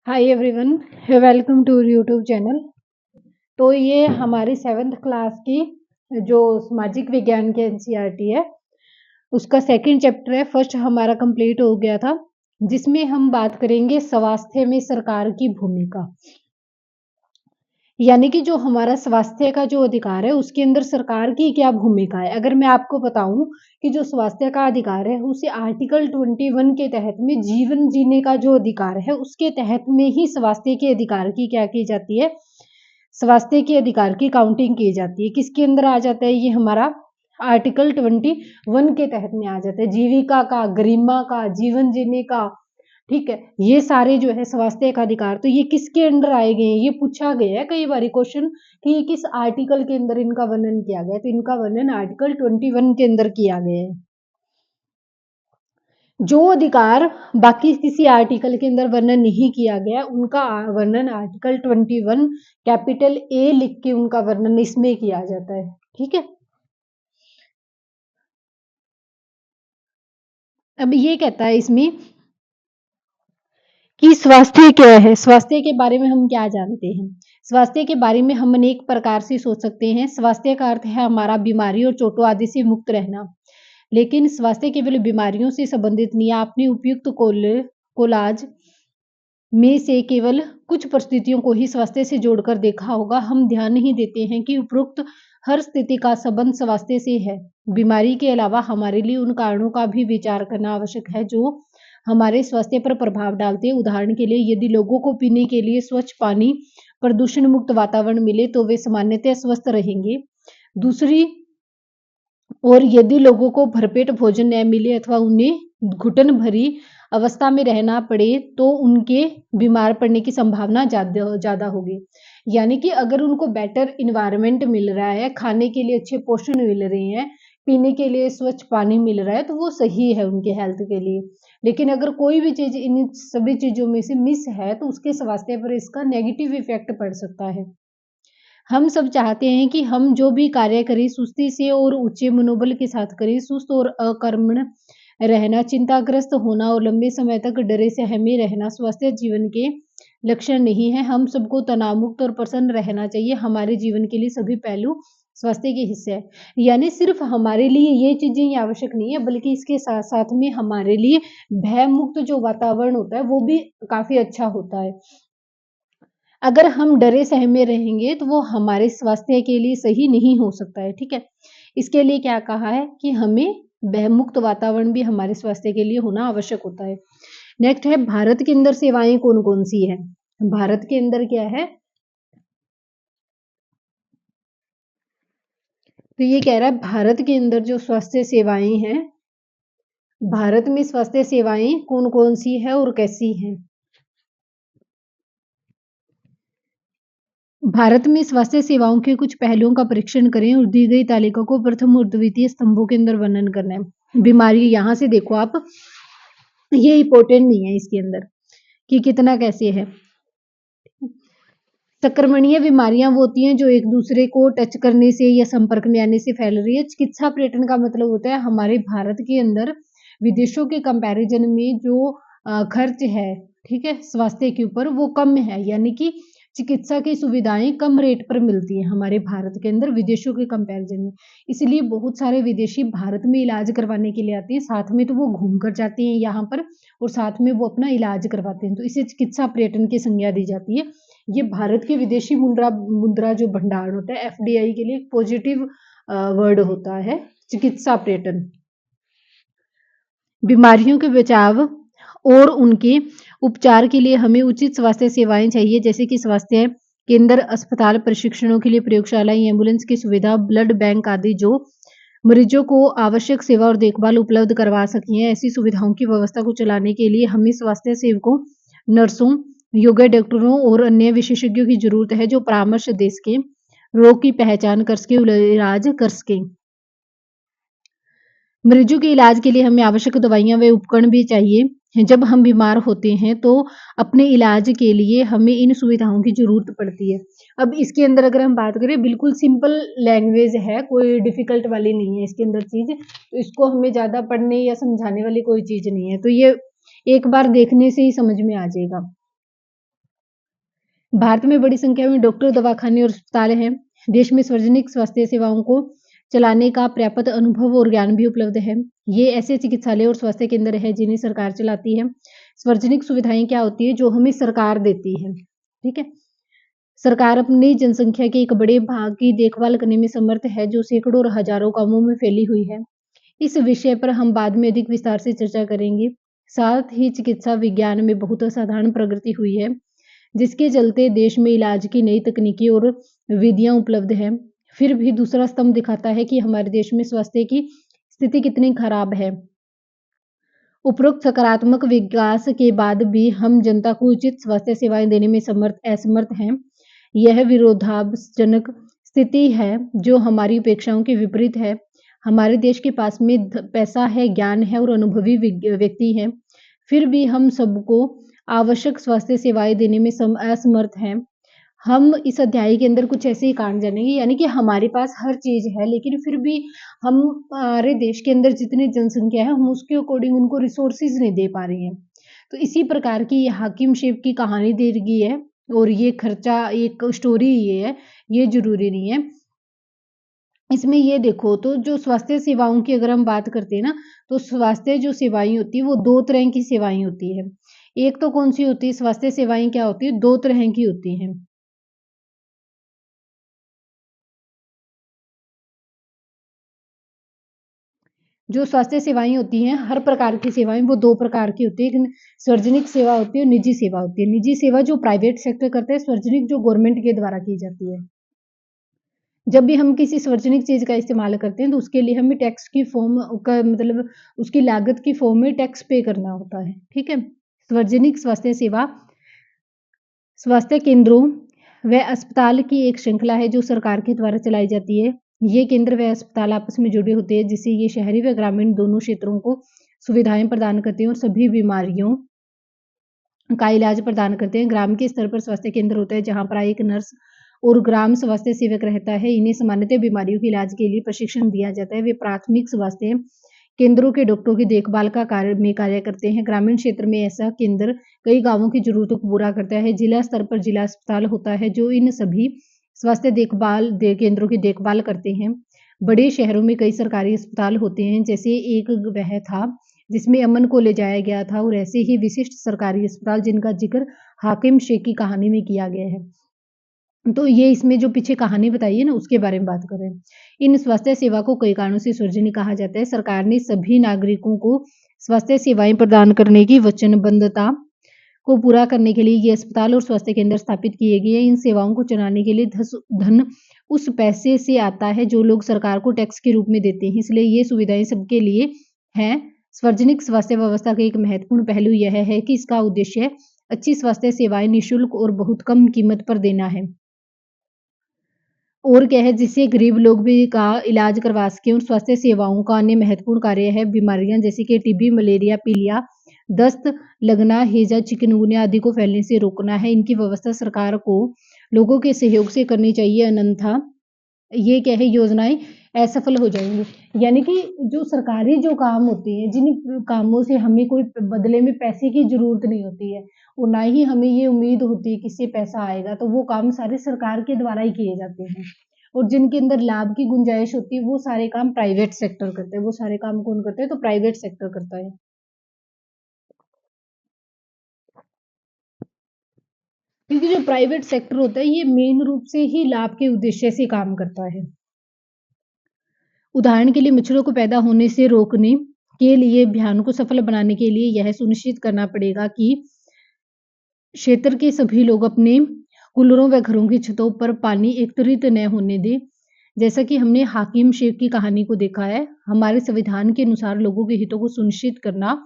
Hi everyone, welcome to YouTube channel. तो ये हमारी 7th क्लास की जो सामाजिक विज्ञान के एनसीईआरटी है उसका सेकंड चैप्टर है। फर्स्ट हमारा कंप्लीट हो गया था, जिसमें हम बात करेंगे स्वास्थ्य में सरकार की भूमिका। यानी कि जो हमारा स्वास्थ्य का जो अधिकार है उसके अंदर सरकार की क्या भूमिका है। अगर मैं आपको बताऊं कि जो स्वास्थ्य का अधिकार है उसे आर्टिकल 21 के तहत में जीवन जीने का जो अधिकार है उसके तहत में ही स्वास्थ्य के अधिकार की क्या की जाती है, स्वास्थ्य के अधिकार की काउंटिंग की जाती है। किसके अंदर आ जाता है ये हमारा आर्टिकल 21 के तहत में आ जाता है। जीविका का, गरिमा का, जीवन जीने का, ठीक है, ये सारे जो है स्वास्थ्य का अधिकार तो ये किसके अंडर आए गए हैं, ये पूछा गया है कई बार क्वेश्चन कि ये किस आर्टिकल के अंदर इनका वर्णन किया गया है। तो इनका वर्णन आर्टिकल 21 के अंदर किया गया है। जो अधिकार बाकी किसी आर्टिकल के अंदर वर्णन नहीं किया गया उनका वर्णन आर्टिकल 21 कैपिटल ए लिख के उनका वर्णन इसमें किया जाता है। ठीक है, अब ये कहता है इसमें कि स्वास्थ्य क्या है। स्वास्थ्य के बारे में हम क्या जानते हैं। स्वास्थ्य के बारे में हम अनेक प्रकार से सोच सकते हैं। स्वास्थ्य का अर्थ है हमारा बीमारी और चोटों आदि से मुक्त रहना, लेकिन स्वास्थ्य केवल बीमारियों से संबंधित नहीं है। आपने उपयुक्त कोलाज में से केवल कुछ परिस्थितियों को ही स्वास्थ्य से जोड़कर देखा होगा। हम ध्यान नहीं देते हैं कि उपरोक्त हर स्थिति का संबंध स्वास्थ्य से है। बीमारी के अलावा हमारे लिए उन कारणों का भी विचार करना आवश्यक है जो हमारे स्वास्थ्य पर प्रभाव डालते हैं। उदाहरण के लिए यदि लोगों को पीने के लिए स्वच्छ पानी, प्रदूषण मुक्त वातावरण मिले तो वे सामान्यतः स्वस्थ रहेंगे। दूसरी और यदि लोगों को भरपेट भोजन न मिले अथवा उन्हें घुटन भरी अवस्था में रहना पड़े तो उनके बीमार पड़ने की संभावना ज्यादा होगी। यानी कि अगर उनको बेटर इन्वायरमेंट मिल रहा है, खाने के लिए अच्छे पोषण मिल रहे हैं, पीने के लिए स्वच्छ पानी मिल रहा है तो वो सही है उनके हेल्थ के लिए। लेकिन अगर कोई भी चीज इन सभी चीजों में से मिस है तो उसके स्वास्थ्य पर इसका नेगेटिव इफेक्ट पड़ सकता है। हम सब चाहते हैं कि हम जो भी कार्य करें सुस्ती से और ऊंचे मनोबल के साथ करें। सुस्त और अकर्मण्य रहना, चिंताग्रस्त होना और लंबे समय तक डरे सहमे रहना स्वस्थ जीवन के लक्षण नहीं है। हम सबको तनाव मुक्त और प्रसन्न रहना चाहिए। हमारे जीवन के लिए सभी पहलू स्वास्थ्य के हिस्से है। यानी सिर्फ हमारे लिए ये चीजें ही आवश्यक नहीं है, बल्कि इसके साथ साथ में हमारे लिए भय मुक्त जो वातावरण होता है वो भी काफी अच्छा होता है। अगर हम डरे सहमे रहेंगे तो वो हमारे स्वास्थ्य के लिए सही नहीं हो सकता है। ठीक है, इसके लिए क्या कहा है कि हमें भयमुक्त वातावरण भी हमारे स्वास्थ्य के लिए होना आवश्यक होता है। नेक्स्ट है भारत के अंदर सेवाएं कौन कौन सी है। भारत के अंदर क्या है, तो ये कह रहा है भारत के अंदर जो स्वास्थ्य सेवाएं हैं, भारत में स्वास्थ्य सेवाएं कौन कौन सी है और कैसी हैं। भारत में स्वास्थ्य सेवाओं के कुछ पहलुओं का परीक्षण करें और दी गई तालिका को प्रथम और द्वितीय स्तंभों के अंदर वर्णन करना है। बीमारी यहां से देखो आप, ये इंपॉर्टेंट नहीं है इसके अंदर कि कितना कैसे है। संक्रमणीय बीमारियां वो होती हैं जो एक दूसरे को टच करने से या संपर्क में आने से फैल रही है। चिकित्सा पर्यटन का मतलब होता है हमारे भारत के अंदर विदेशों के कंपैरिजन में जो खर्च है, ठीक है, स्वास्थ्य के ऊपर वो कम है। यानी कि चिकित्सा की सुविधाएं कम रेट पर मिलती हैं हमारे भारत के अंदर विदेशों के कंपैरिजन में। इसलिए बहुत सारे विदेशी भारत में इलाज करवाने के लिए आते हैं, साथ में तो वो घूम कर जाते हैं यहाँ पर और साथ में वो अपना इलाज करवाते हैं, तो इसे चिकित्सा पर्यटन की संज्ञा दी जाती है। ये भारत के विदेशी मुद्रा मुद्रा जो भंडारण होता है एफडीआई के लिए एक पॉजिटिव वर्ड होता है चिकित्सा पर्यटन। बीमारियों के बचाव और उनके उपचार के लिए हमें उचित स्वास्थ्य सेवाएं चाहिए, जैसे कि स्वास्थ्य केंद्र, अस्पताल, प्रशिक्षणों के लिए प्रयोगशाला, एम्बुलेंस की सुविधा, ब्लड बैंक आदि जो मरीजों को आवश्यक सेवा और देखभाल उपलब्ध करवा सकें। ऐसी सुविधाओं की व्यवस्था को चलाने के लिए हमें स्वास्थ्य सेवकों, नर्सों, योगा डॉक्टरों और अन्य विशेषज्ञों की जरूरत है जो परामर्श दे सके, रोग की पहचान कर सके, इलाज कर सके। मरीजों के इलाज के लिए हमें आवश्यक दवाइयां व उपकरण भी चाहिए। जब हम बीमार होते हैं तो अपने इलाज के लिए हमें इन सुविधाओं की जरूरत पड़ती है। अब इसके अंदर अगर हम बात करें, बिल्कुल सिंपल लैंग्वेज है, कोई डिफिकल्ट वाली नहीं है इसके अंदर चीज, तो इसको हमें ज्यादा पढ़ने या समझाने वाली कोई चीज नहीं है, तो ये एक बार देखने से ही समझ में आ जाएगा। भारत में बड़ी संख्या में डॉक्टर, दवाखाने और अस्पताल हैं। देश में सार्वजनिक स्वास्थ्य सेवाओं को चलाने का पर्याप्त अनुभव और ज्ञान भी उपलब्ध है। ये ऐसे चिकित्सालय और स्वास्थ्य केंद्र है जिन्हें सरकार चलाती है। सार्वजनिक सुविधाएं क्या होती है? जो हमें सरकार देती है। ठीक है। सरकार अपनी जनसंख्या के एक बड़े भाग की देखभाल करने में समर्थ है, जो सैकड़ों और हजारों गांवों में फैली हुई है। इस विषय पर हम बाद में अधिक विस्तार से चर्चा करेंगे। साथ ही चिकित्सा विज्ञान में बहुत असाधारण प्रगति हुई है, जिसके चलते देश में इलाज की नई तकनीकी और विधियां उपलब्ध हैं। फिर भी दूसरा स्तंभ दिखाता है कि हमारे देश में स्वास्थ्य की स्थिति कितनी खराब है। उपरोक्त सकारात्मक विकास के बाद भी हम जनता को उचित स्वास्थ्य सेवाएं देने में असमर्थ हैं। यह विरोधाभासजनक स्थिति है जो हमारी अपेक्षाओं के विपरीत है। हमारे देश के पास में पैसा है, ज्ञान है और अनुभवी व्यक्ति हैं, फिर भी हम सबको आवश्यक स्वास्थ्य सेवाएं देने में असमर्थ हैं। हम इस अध्याय के अंदर कुछ ऐसे ही कांड जानेंगे, यानी कि हमारे पास हर चीज है, लेकिन फिर भी हम हमारे देश के अंदर जितनी जनसंख्या है, हम उसके अकॉर्डिंग उनको रिसोर्सेज नहीं दे पा रहे हैं। तो इसी प्रकार की हाकिम शेख की कहानी दे रही है, और ये खर्चा एक स्टोरी ये है, ये जरूरी नहीं है। इसमें ये देखो, तो जो स्वास्थ्य सेवाओं की अगर हम बात करते हैं ना, तो स्वास्थ्य जो सेवाएं होती है वो दो तरह की सेवाएं होती है। एक तो कौन सी होती है? स्वास्थ्य सेवाएं क्या होती है? दो तरह की होती हैं। जो स्वास्थ्य सेवाएं होती हैं, हर प्रकार की सेवाएं वो दो प्रकार की होती है। एक सार्वजनिक सेवा होती है और निजी सेवा होती है। निजी सेवा जो प्राइवेट सेक्टर करता है, सार्वजनिक जो गवर्नमेंट के द्वारा की जाती है। जब भी हम किसी सार्वजनिक चीज का इस्तेमाल करते हैं, तो उसके लिए हमें टैक्स की फॉर्म का मतलब उसकी लागत की फॉर्म में टैक्स पे करना होता है। ठीक है। सार्वजनिक स्वास्थ्य सेवा स्वास्थ्य केंद्रों व अस्पताल की एक श्रृंखला है जो सरकार के द्वारा चलाई जाती है। ये केंद्र व अस्पताल आपस में जुड़े होते हैं, जिससे ये शहरी व ग्रामीण दोनों क्षेत्रों को सुविधाएं प्रदान करते हैं और सभी बीमारियों का इलाज प्रदान करते हैं। ग्राम के स्तर पर स्वास्थ्य केंद्र होता है, जहां पर एक नर्स और ग्राम स्वास्थ्य सेवक रहता है। इन्हें सामान्यतः बीमारियों के इलाज के लिए प्रशिक्षण दिया जाता है। वे प्राथमिक स्वास्थ्य केंद्रों के डॉक्टरों की देखभाल का कार्य करते हैं। ग्रामीण क्षेत्र में ऐसा केंद्र कई गांवों की जरूरतों को पूरा करता है। जिला स्तर पर जिला अस्पताल होता है, जो इन सभी स्वास्थ्य केंद्रों की देखभाल करते हैं। बड़े शहरों में कई सरकारी अस्पताल होते हैं, जैसे एक वह था जिसमें अमन को ले जाया गया था, और ऐसे ही विशिष्ट सरकारी अस्पताल जिनका जिक्र हाकिम शेख की कहानी में किया गया है। तो ये इसमें जो पीछे कहानी बताई है ना, उसके बारे में बात करें। इन स्वास्थ्य सेवा को कई कारणों से सार्वजनिक कहा जाता है। सरकार ने सभी नागरिकों को स्वास्थ्य सेवाएं प्रदान करने की वचनबद्धता को पूरा करने के लिए ये अस्पताल और स्वास्थ्य केंद्र स्थापित किए गए हैं। इन सेवाओं को चलाने के लिए धन उस पैसे से आता है जो लोग सरकार को टैक्स के रूप में देते हैं, इसलिए ये सुविधाएं सबके लिए हैं। सार्वजनिक स्वास्थ्य व्यवस्था का एक महत्वपूर्ण पहलू यह है कि इसका उद्देश्य अच्छी स्वास्थ्य सेवाएं निःशुल्क और बहुत कम कीमत पर देना है, और क्या है, जिससे गरीब लोग भी का इलाज करवा सकें। और स्वास्थ्य सेवाओं का अन्य महत्वपूर्ण कार्य है बीमारियां जैसे कि टीबी, मलेरिया, पीलिया, दस्त लगना, हैजा, चिकनगुनिया आदि को फैलने से रोकना है। इनकी व्यवस्था सरकार को लोगों के सहयोग से करनी चाहिए, अन्यथा ये क्या है, योजनाएं असफल हो जाएंगी। यानी कि जो सरकारी जो काम होते हैं, जिन कामों से हमें कोई बदले में पैसे की जरूरत नहीं होती है, और ना ही हमें ये उम्मीद होती है कि इससे पैसा आएगा, तो वो काम सारे सरकार के द्वारा ही किए जाते हैं। और जिनके अंदर लाभ की गुंजाइश होती है, वो सारे काम प्राइवेट सेक्टर करते हैं। वो सारे काम कौन करते हैं? तो प्राइवेट सेक्टर करता है। क्योंकि जो प्राइवेट सेक्टर होता है, ये मेन रूप से ही लाभ के उद्देश्य से काम करता है। उदाहरण के लिए मच्छरों को पैदा होने से रोकने के लिए अभियान को सफल बनाने के लिए यह सुनिश्चित करना पड़ेगा कि क्षेत्र के सभी लोग अपने कूलरों व घरों की छतों पर पानी एकत्रित न होने दें। जैसा कि हमने हाकिम शेख की कहानी को देखा है, हमारे संविधान के अनुसार लोगों के हितों को सुनिश्चित करना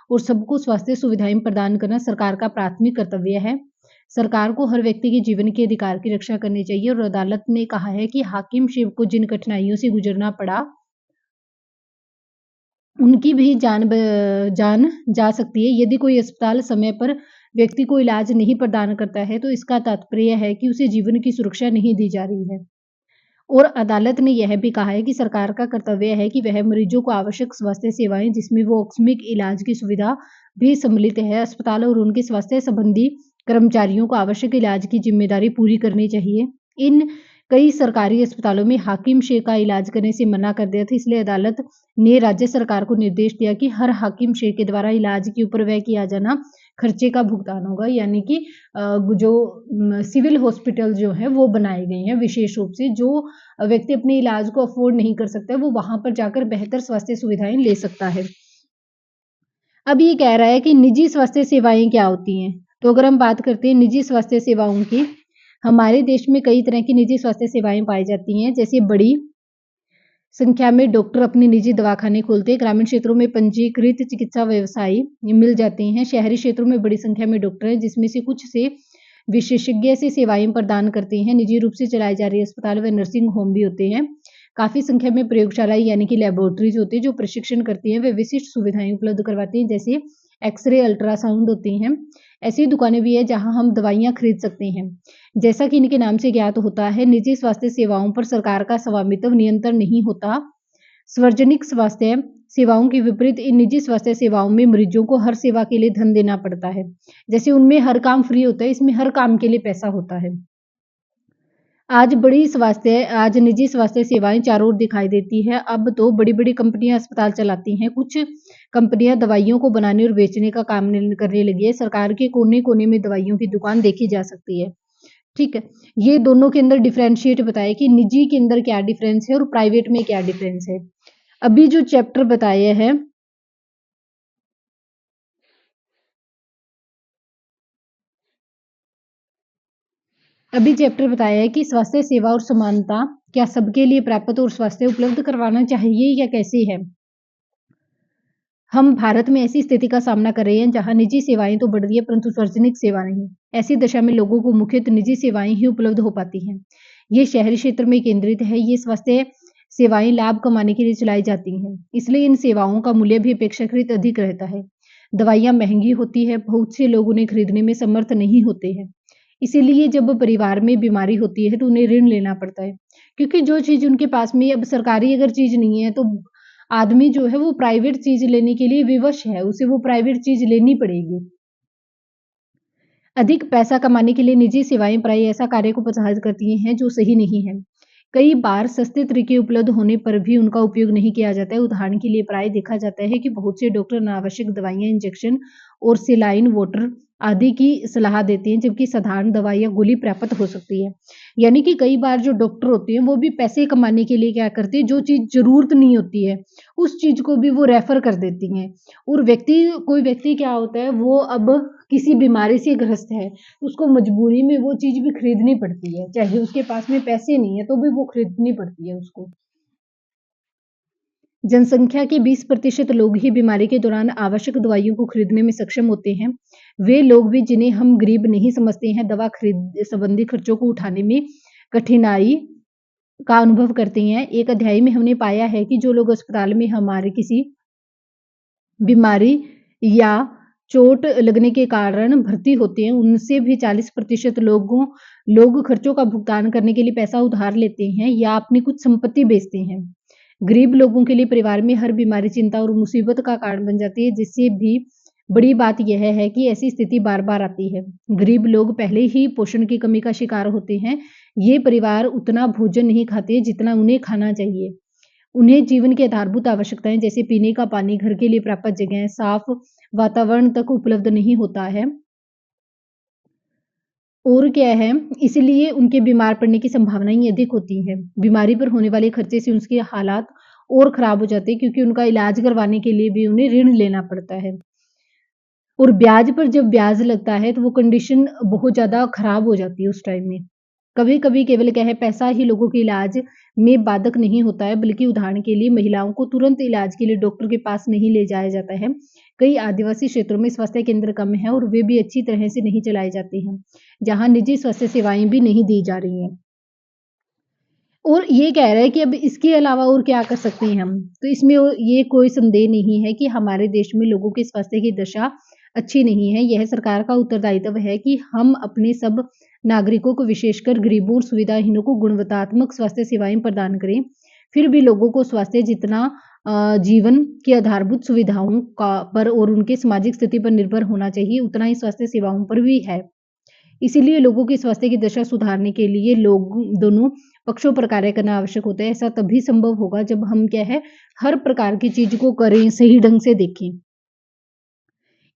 और सबको स्वास्थ्य सुविधाएं प्रदान करना सरकार का प्राथमिक कर्तव्य है। सरकार को हर व्यक्ति के जीवन के अधिकार की रक्षा करनी चाहिए, और अदालत ने कहा है कि हाकिम शेख को जिन कठिनाइयों से गुजरना पड़ा, उनकी भी जान जा सकती है। यदि कोई अस्पताल समय पर व्यक्ति को इलाज नहीं प्रदान करता है, तो इसका तात्पर्य है कि उसे जीवन की सुरक्षा नहीं दी जा रही है। और अदालत ने यह भी कहा है कि सरकार का कर्तव्य है कि वह मरीजों को आवश्यक स्वास्थ्य सेवाएं, जिसमें वो आकस्मिक इलाज की सुविधा भी सम्मिलित है, अस्पताल और उनके स्वास्थ्य संबंधी कर्मचारियों को आवश्यक इलाज की जिम्मेदारी पूरी करनी चाहिए। इन कई सरकारी अस्पतालों में हाकिम शे का इलाज करने से मना कर दिया था, इसलिए अदालत ने राज्य सरकार को निर्देश दिया कि हर हाकिम शे के द्वारा इलाज के ऊपर व्यय किया जाना खर्चे का भुगतान होगा। यानी कि जो सिविल हॉस्पिटल जो है वो बनाए गए हैं विशेष रूप से, जो व्यक्ति अपने इलाज को अफोर्ड नहीं कर सकता है वो वहां पर जाकर बेहतर स्वास्थ्य सुविधाएं ले सकता है। अब ये कह रहा है कि निजी स्वास्थ्य सेवाएं क्या होती हैं। तो अगर हम बात करते हैं निजी स्वास्थ्य सेवाओं की, हमारे देश में कई तरह की निजी स्वास्थ्य सेवाएं पाई जाती हैं। जैसे बड़ी संख्या में डॉक्टर अपने निजी दवाखाने खोलते हैं। ग्रामीण क्षेत्रों में पंजीकृत चिकित्सा व्यवसायी मिल जाते हैं। शहरी क्षेत्रों में बड़ी संख्या में डॉक्टर हैं, जिसमें से कुछ से विशेषज्ञ से सेवाएं प्रदान करते हैं। निजी रूप से चलाए जा रहे अस्पताल व नर्सिंग होम भी होते हैं। काफी संख्या में प्रयोगशालाएं यानी कि लेबोरेटरीज होती है जो प्रशिक्षण करती हैं, वे विशिष्ट सुविधाएं उपलब्ध करवाती हैं, जैसे एक्सरे, अल्ट्रासाउंड होती हैं। ऐसी दुकानें भी है जहां हम दवाइयां खरीद सकते हैं। जैसा कि इनके नाम से ज्ञात होता है, निजी स्वास्थ्य सेवाओं पर सरकार का स्वामित्व नियंत्रण नहीं होता। सार्वजनिक स्वास्थ्य सेवाओं के विपरीत इन निजी स्वास्थ्य सेवाओं में मरीजों को हर सेवा के लिए धन देना पड़ता है। जैसे उनमें हर काम फ्री होता है, इसमें हर काम के लिए पैसा होता है। आज निजी स्वास्थ्य सेवाएं चारों ओर दिखाई देती है। अब तो बड़ी-बड़ी कंपनियां अस्पताल चलाती हैं। कुछ कंपनियां दवाइयों को बनाने और बेचने का काम करने लगी है। सरकार के कोने-कोने में दवाइयों की दुकान देखी जा सकती है। ठीक है। ये दोनों के अंदर डिफरेंशिएट बताया कि निजी के अंदर क्या डिफरेंस है और प्राइवेट में क्या डिफरेंस है। अभी जो चैप्टर बताया है, अभी चैप्टर बताया है कि स्वास्थ्य सेवा और समानता क्या सबके लिए प्राप्त और स्वास्थ्य उपलब्ध करवाना चाहिए या कैसे है। हम भारत में ऐसी स्थिति का सामना कर रहे हैं जहां निजी सेवाएं तो बढ़ रही है परंतु सार्वजनिक सेवा नहीं। ऐसी दशा में लोगों को मुख्यतः निजी सेवाएं ही उपलब्ध हो पाती हैं। ये शहरी क्षेत्र में केंद्रित है। ये स्वास्थ्य सेवाएं लाभ कमाने के लिए चलाई जाती हैं, इसलिए इन सेवाओं का मूल्य भी अपेक्षाकृत अधिक रहता है। दवाइयां महंगी होती है, बहुत से लोग उन्हें खरीदने में समर्थ नहीं होते हैं। इसीलिए जब परिवार में बीमारी होती है तो उन्हें ऋण लेना पड़ता है, क्योंकि जो चीज उनके पास में अब सरकारी अगर चीज नहीं है तो आदमी जो है वो प्राइवेट चीज लेने के लिए विवश है, उसे वो प्राइवेट चीज लेनी पड़ेगी। अधिक पैसा कमाने के लिए निजी सेवाएं प्राय ऐसा कार्य को प्रोत्साहित करती हैं जो सही नहीं है। कई बार सस्ते तरीके उपलब्ध होने पर भी उनका उपयोग नहीं किया जाता है। उदाहरण के लिए प्राय देखा जाता है कि बहुत से डॉक्टर अनावश्यक दवाइयां, इंजेक्शन और सेलाइन वाटर आदि की सलाह देते हैं, जबकि साधारण दवाइयां गोली प्राप्त हो सकती है। यानी कि कई बार जो डॉक्टर होते हैं वो भी पैसे कमाने के लिए क्या करते हैं, जो चीज जरूरत नहीं होती है उस चीज को भी वो रेफर कर देती हैं। और कोई व्यक्ति क्या होता है, वो अब किसी बीमारी से ग्रस्त है, उसको मजबूरी में वो चीज भी खरीदनी पड़ती है, चाहे उसके पास में पैसे नहीं है तो भी वो खरीदनी पड़ती है उसको। जनसंख्या के 20% लोग ही बीमारी के दौरान आवश्यक दवाइयों को खरीदने में सक्षम होते हैं। वे लोग भी जिन्हें हम गरीब नहीं समझते हैं, दवा खरीद संबंधी खर्चों को उठाने में कठिनाई का अनुभव करते हैं। एक अध्याय में हमने पाया है कि जो लोग अस्पताल में हमारे किसी बीमारी या चोट लगने के कारण भर्ती होते हैं, उनसे भी 40% लोग खर्चों का भुगतान करने के लिए पैसा उधार लेते हैं या अपनी कुछ संपत्ति बेचते हैं। गरीब लोगों के लिए परिवार में हर बीमारी चिंता और मुसीबत का कारण बन जाती है, जिससे भी बड़ी बात यह है कि ऐसी स्थिति बार-बार आती है। गरीब लोग पहले ही पोषण की कमी का शिकार होते हैं। ये परिवार उतना भोजन नहीं खाते जितना उन्हें खाना चाहिए। उन्हें जीवन की आधारभूत आवश्यकताएं जैसे पीने का पानी, घर के लिए प्राप्त जगह, साफ वातावरण तक उपलब्ध नहीं होता है। और क्या है, इसलिए उनके बीमार पड़ने की संभावनाएं अधिक होती हैं। बीमारी पर होने वाले खर्चे से उसके हालात और खराब हो जाते हैं, क्योंकि उनका इलाज करवाने के लिए भी उन्हें ऋण लेना पड़ता है। और ब्याज पर जब ब्याज लगता है तो वो कंडीशन बहुत ज़्यादा खराब हो जाती है उस टाइम में। कभी-कभी केवल क्या है, पैसा ही लोगों के इलाज में बाधक नहीं होता है, बल्कि उदाहरण के लिए महिलाओं को तुरंत इलाज के लिए डॉक्टर के पास नहीं ले जाया जाता है। कई आदिवासी क्षेत्रों में स्वास्थ्य केंद्र कम है और वे भी अच्छी तरह से नहीं चलाए जाते हैं, जहाँ निजी स्वास्थ्य सेवाएं भी नहीं दी जा रही हैं। और ये कह रहा है कि अब इसके अलावा और क्या कर सकते हैं हम? तो इसमें ये कोई संदेह नहीं है कि हमारे देश में लोगों के स्वास्थ्य की दशा अच्छी नहीं है। यह सरकार का उत्तरदायित्व है कि हम अपने सब नागरिकों को, विशेषकर गरीबों और सुविधाहीनों को गुणवत्तात्मक स्वास्थ्य सेवाएं प्रदान करें। फिर भी लोगों को स्वास्थ्य जितना जीवन की आधारभूत सुविधाओं का पर और उनकी सामाजिक स्थिति पर निर्भर होना चाहिए, उतना ही स्वास्थ्य सेवाओं पर भी है। इसीलिए लोगों के स्वास्थ्य की दशा सुधारने के लिए लोग दोनों पक्षों पर कार्य करना आवश्यक होता है। ऐसा तभी संभव होगा जब हम क्या है, हर प्रकार की चीज को करें, सही ढंग से देखें।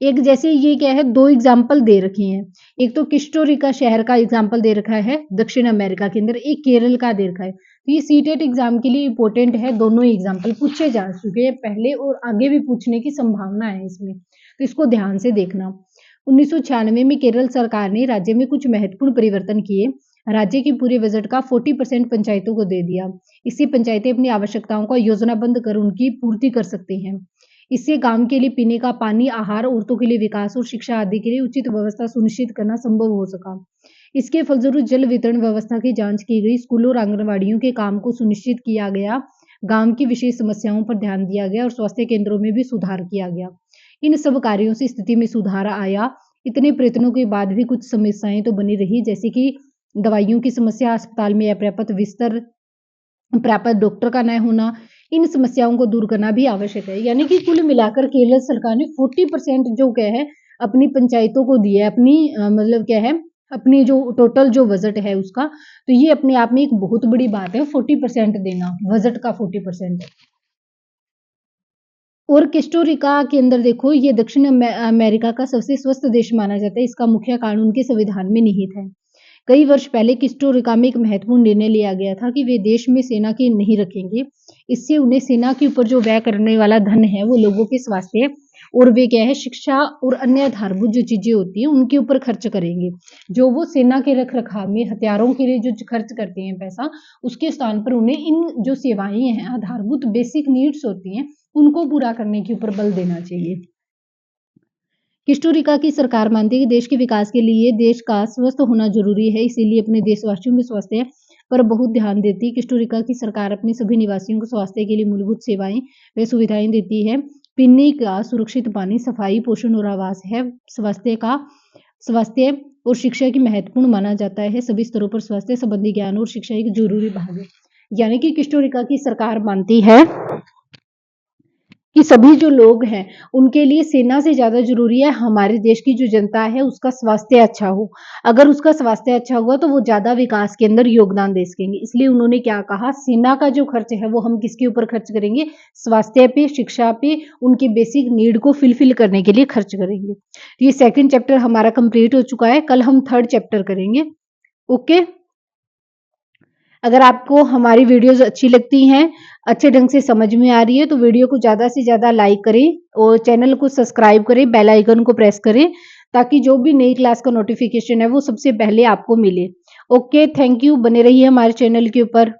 एक जैसे ये क्या है, 2 एग्जाम्पल दे रखे हैं। एक तो कोस्टा शहर का एग्जाम्पल दे रखा है दक्षिण अमेरिका के अंदर, एक केरल का दे रखा है। तो ये सीटेट एग्जाम के लिए इंपॉर्टेंट है, दोनों एग्जाम्पल पूछे जा चुके हैं पहले और आगे भी पूछने की संभावना है इसमें, तो इसको ध्यान से देखना। 1996 में केरल सरकार ने राज्य में कुछ महत्वपूर्ण परिवर्तन किए। राज्य के पूरे बजट का 40% पंचायतों को दे दिया। इससे पंचायतें अपनी आवश्यकताओं का योजनाबंद कर उनकी पूर्ति कर सकते हैं। इससे गांव के लिए पीने का पानी, आहार, औरतों के लिए विकास और शिक्षा आदि के लिए उचित व्यवस्था सुनिश्चित करना संभव हो सका। इसके फलस्वरूप जल वितरण व्यवस्था की जांच की गई, स्कूलों और आंगनबाड़ियों के काम को सुनिश्चित किया गया, गांव की विशेष समस्याओं पर ध्यान दिया गया और स्वास्थ्य केंद्रों में भी सुधार किया गया। इन सब कार्यों से स्थिति में सुधार आया। इतने प्रयत्नों के बाद भी कुछ समस्याएं तो बनी रही, जैसे कि दवाइयों की समस्या, अस्पताल में अपर्याप्त बिस्तर, पर्याप्त डॉक्टर का न होना। इन समस्याओं को दूर करना भी आवश्यक है। यानी कि कुल मिलाकर केरल सरकार ने 40% जो क्या है अपनी पंचायतों को दिया है, अपनी मतलब क्या है, अपनी जो टोटल जो बजट है उसका, तो ये अपने आप में एक बहुत बड़ी बात है, 40% देना, बजट का 40%। और कोस्टा के अंदर देखो, ये दक्षिण अमेरिका का सबसे स्वस्थ देश माना जाता है। इसका मुख्य कारण उनके संविधान में निहित है। कई वर्ष पहले कोस्टा में एक महत्वपूर्ण निर्णय लिया गया था कि वे देश में सेना की नहीं रखेंगे। इससे उन्हें सेना के ऊपर जो व्यय करने वाला धन है वो लोगों के स्वास्थ्य और वे क्या है, शिक्षा और अन्य आधारभूत जो चीजें होती हैं उनके ऊपर खर्च करेंगे। जो वो सेना के रख रखाव में हथियारों के लिए जो खर्च करते हैं पैसा, उसके स्थान पर उन्हें इन जो सेवाएं हैं, आधारभूत बेसिक नीड्स होती हैं, उनको पूरा करने के ऊपर बल देना चाहिए। कोस्टा की सरकार मानती है कि देश के विकास के लिए देश का स्वस्थ होना जरूरी है, इसीलिए अपने देशवासियों के स्वास्थ्य पर बहुत ध्यान देती है। कोस्टा की सरकार अपने सभी निवासियों को स्वास्थ्य के लिए मूलभूत सेवाएं व सुविधाएं देती है। पीने का सुरक्षित पानी, सफाई, पोषण और आवास है। स्वास्थ्य और शिक्षा की महत्वपूर्ण माना जाता है। सभी स्तरों पर स्वास्थ्य संबंधी ज्ञान और शिक्षा एक जरूरी भाग है। यानी कि कोस्टा की सरकार मानती है कि सभी जो लोग हैं उनके लिए सेना से ज्यादा जरूरी है हमारे देश की जो जनता है उसका स्वास्थ्य अच्छा हो। अगर उसका स्वास्थ्य अच्छा हुआ तो वो ज्यादा विकास के अंदर योगदान दे सकेंगे। इसलिए उन्होंने क्या कहा, सेना का जो खर्च है वो हम किसके ऊपर खर्च करेंगे, स्वास्थ्य पे, शिक्षा पे, उनकी बेसिक नीड को फिलफिल करने के लिए खर्च करेंगे। ये सेकंड चैप्टर हमारा कंप्लीट हो चुका है। कल हम थर्ड चैप्टर करेंगे। ओके, अगर आपको हमारी वीडियोस अच्छी लगती हैं, अच्छे ढंग से समझ में आ रही है, तो वीडियो को ज़्यादा से ज़्यादा लाइक करें और चैनल को सब्सक्राइब करें, बेल आइकन को प्रेस करें, ताकि जो भी नई क्लास का नोटिफिकेशन है वो सबसे पहले आपको मिले। ओके, थैंक यू, बने रहिए हमारे चैनल के ऊपर।